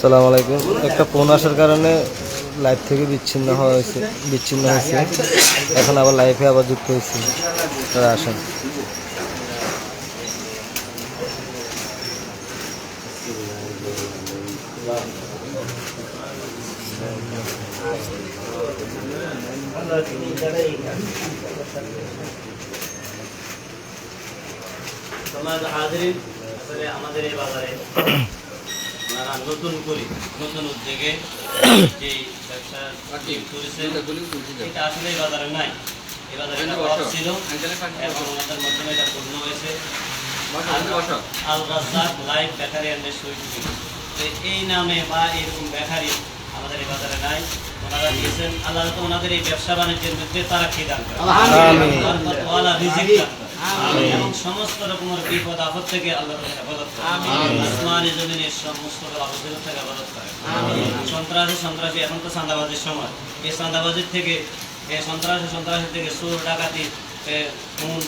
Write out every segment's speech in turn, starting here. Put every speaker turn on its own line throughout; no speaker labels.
আসসালামু আলাইকুম। একটা ফোন আসার কারণে লাইভ থেকে বিচ্ছিন্ন হয়েছে। এখন আবার লাইভে আবার যুক্ত হয়েছি। তারা আসেন।
আমাদের এই বাজারে নতুন উদ্যোগে যে ব্যবসা করেছে এটা আসলে এই বাজারে নাই। এই বাজারে ছিল এবং আমাদের মাধ্যমে এটা পূর্ণ হয়েছে। Al Razzak live bakery and sweet এই নামে বা এরকম বেকারি আমাদের এই বাজারে নাই। ওনারা দিয়েছেন, আল্লাহ তো ওনাদের এই ব্যবসা বাণিজ্যের মধ্যে তারা কি দান করেন এবং সমস্ত রকমের বিপদ আপদ থেকে আল্লাহ হেফাজত করেন। আসমানি জমিনের সমস্ত আপদ থেকে হেফাজত করেন। সন্ত্রাসী এখন তো চাঁদাবাজির সময়। এই চাঁদাবাজির থেকে সন্ত্রাসী থেকে চোর ডাকাতি খুন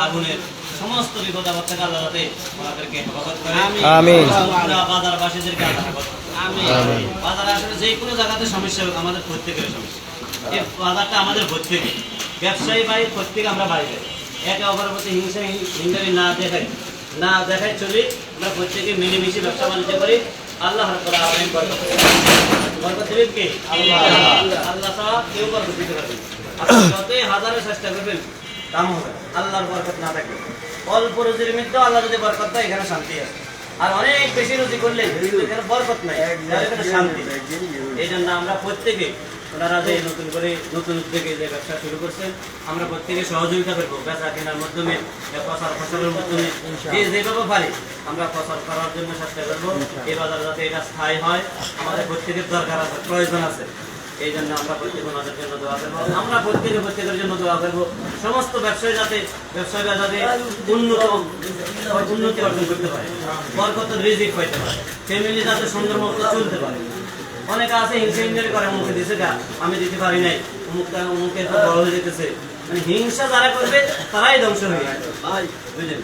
আগুনের সমস্ত বিপদ আপদ থেকে আল্লাহ যাতে ওনাদেরকে হেফাজত করে। বাজারবাসীদেরকে আল্লাহ হেফাজত করে। বাজারে আসলে যে কোনো জায়গাতে সমস্যা হোক, আমাদের প্রত্যেকের সমস্যা। এই বাজারটা আমাদের প্রত্যেকে, ব্যবসায়ী ভাই প্রত্যেকে আমরা বাইরে একে অপরের প্রতি হিংসারি না দেখাই চলি। আমরা প্রত্যেকে মিলেমিশে ব্যবসা বাণিজ্য করি। আল্লাহ বরকত দেবেন কে? আল্লাহ ছাড়া কেউ বরকত দিতে পারবেন। আপনি যতই হাজারের চেষ্টা করবেন কাম হবে, আল্লাহর বরকত না থাকবে। অল্প রুজির মধ্যেও আল্লাহ যদি বরকত দেয়, এখানে শান্তি আছে। আর অনেক বেশি রুজি করলে এখানে বরকত নাই, এখানে শান্তি। এই জন্য আমরা প্রত্যেকে, ওনারা যে নতুন উদ্যোগে যে ব্যবসা শুরু করছেন, আমরা প্রত্যেকে সহযোগিতা করবো বেচা কেনার মাধ্যমে, প্রচার প্রসারের মাধ্যমে, যেভাবে পারি আমরা প্রচার করার জন্য চেষ্টা করবো। এই বাজার যাতে এটা স্থায়ী হয়, আমাদের প্রত্যেকের দরকার আছে, প্রয়োজন আছে। এই জন্য আমরা প্রত্যেকে ওনাদের জন্য দোয়া করবো। আমরা প্রত্যেকের জন্য দোয়া করবো। সমস্ত ব্যবসায়ীরা যাতে উন্নতি অর্জন করতে পারে, বরকত রিজিক পাইতে পারে, ফ্যামিলি যাতে সুন্দর মতো চলতে পারে। অনেকে আছে হিংসা করে, মুখে দিছে গা আমি দিতে পারি নাই, মুখে বড় হয়ে যেতেছে। মানে হিংসা যারা করবে তারাই ধ্বংস হয়ে যায়, বুঝলেন?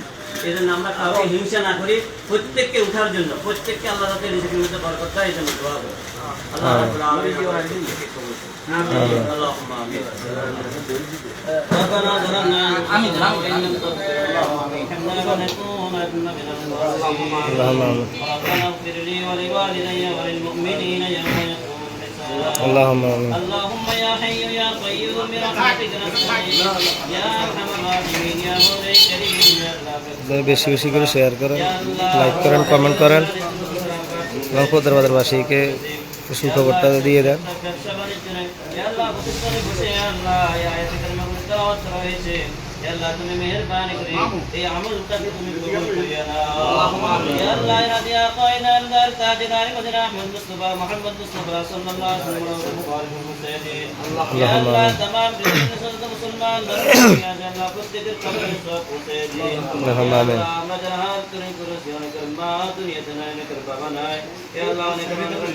এই জন্য আমরা কাউকে হিংসা না করি, প্রত্যেককে উঠার জন্য, প্রত্যেককে আল্লাহ যাতে রিজিকের মধ্যে বরকত দেয়, এই জন্য দোয়া করি। আল্লাহ রাব্বুল আলামিন
اللهم آمين.
اللهم يا حي يا قيوم برحمتك نستغيث يا ارحم الراحمين يا مولاي الكريم يا الله।
বেশি বেশি করে শেয়ার করেন, লাইক করেন, কমেন্ট করেন এবং খোদার বাজারবাসীকে সুখবরটা দিয়ে দেন।
আল্লাহ তুমি মেহেরবানি করে এই আমলটাকে তুমি কবুল করিয়া নাও। ইয়া আল্লাহ রাদিয়া কয়না আল্লাহর তাজদার মদিনা আহমদ মুস্তাফা মুহাম্মদ মুস্তাফা সাল্লাল্লাহু আলাইহি ওয়াসাল্লাম। ইয়া আল্লাহ तमाम মুসলমান আল্লাহ প্রত্যেকের কবরে সওয়াব পৌঁছে দিন। আমিন। আমরা যারা হাত করে অনেক মা দুনিয়াতে নাই, অনেক বাবা নাই। ইয়া আল্লাহ অনেক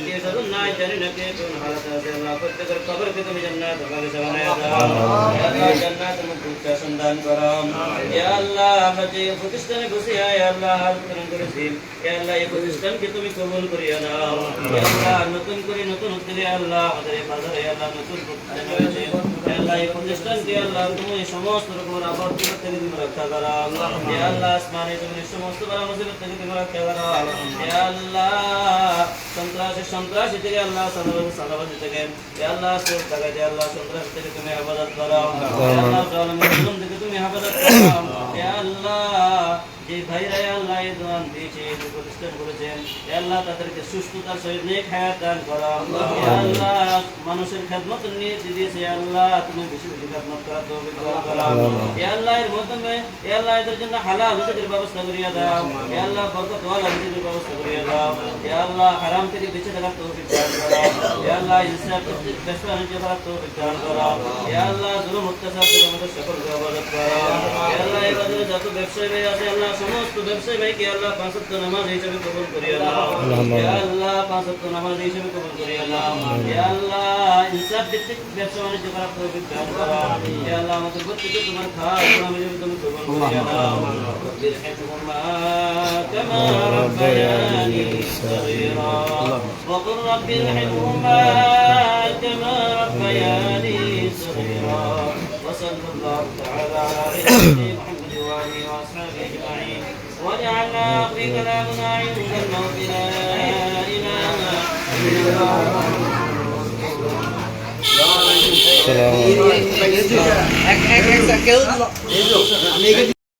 কে সাধু নাই, জানি না কে কোন হালাত আছে। আল্লাহ প্রত্যেকের কবরকে তুমি জান্নাত বাগিচা বানায়া দাও। ইয়া আল্লাহ জান্নাতের মধ্যে সন্ধান করো। ইয়া আল্লাহ আমরা যে প্রতিষ্ঠানে বসে ইয়া আল্লাহ হাত করেছি, ইয়া আল্লাহ এই প্রতিষ্ঠানকে তুমি কবুল করিয়া নাও। ইয়া আল্লাহ নতুন উদ্যোগে আল্লাহ আমাদের এই বাজারে আল্লাহ নতুন প্রতিষ্ঠান হয়েছে। ইয়া আল্লাহ এই প্রতিষ্ঠানকে আল্লাহ তুমি সমস্ত রকমের আপদ থেকে তুমি রক্ষা করো। ইয়া আল্লাহ আসমানে তুমি সমস্ত বড় মুসিবত থেকে তুমি রক্ষা করো। ইয়া আল্লাহ সন্ত্রাসী থেকে আল্লাহ সালাবাজি থেকে ইয়া আল্লাহ চোর ডাকাতি আল্লাহ সন্ত্রাসী থেকে তুমি হেফাজত করো। ইয়া আল্লাহ জালিমের জুলুম থেকে তুমি হেফাজত করো। ইয়া আল্লাহ যে ভাইরা আল্লাহ এই দোয়ান দিয়েছে, যে প্রতিষ্ঠান করেছেন, আল্লাহ তাদেরকে সুস্থতার সহিত নেক হায়াত দান করো। আল্লাহ মানুষের খেদমত নিয়ে দিয়েছে, আল্লাহ তুমি বেশি বেশি খেদমত করার তৌফিক দান করো। আল্লাহ এর মাধ্যমে আল্লাহ এদের জন্য হালাল রিজিকের ব্যবস্থা করিয়া দাও। আল্লাহ বরকতওয়ালা রিজিকের ব্যবস্থা করিয়া দাও। আল্লাহ হারাম থেকে বেঁচে থাকার তৌফিক দান করো। আল্লাহ ইনসাফ ব্যবসা বাণিজ্য করার তৌফিক দান করো। আল্লাহ জুলুম অত্যাচার থেকে আমাদের সকলকে হেফাজত করো। আল্লাহ এই বাজারে যত ব্যবসায়ী ভাই আছে আল্লাহ সমস্ত ব্যবসায়ী ভাইকে আল্লাহ 5 ওয়াক্ত নামাজ হিসেবে কবুল করিয়া নাও। ইয়া আল্লাহ 5 ওয়াক্ত নামাজ হিসেবে কবুল করিয়া নাও। ইয়া আল্লাহ ইনসাফ ভিত্তিক ব্যবসা বাণিজ্য করার তৌফিক দান করো। ইয়া আল্লাহ আমাদের প্রত্যেককে তোমার খাস গোলাম হিসেবে তুমি কবুল করিয়া নাও। বিরহমাতিকা কামা রাব্বায়ানি সগীরা। وقل رب ارحمهما كما ربياني صغيرا وصلى الله تعالى على سيدنا محمد وآله وأصحابه أجمعين وجعلنا في كلامنا عند الموت لا إله إلا الله.
السلام عليكم.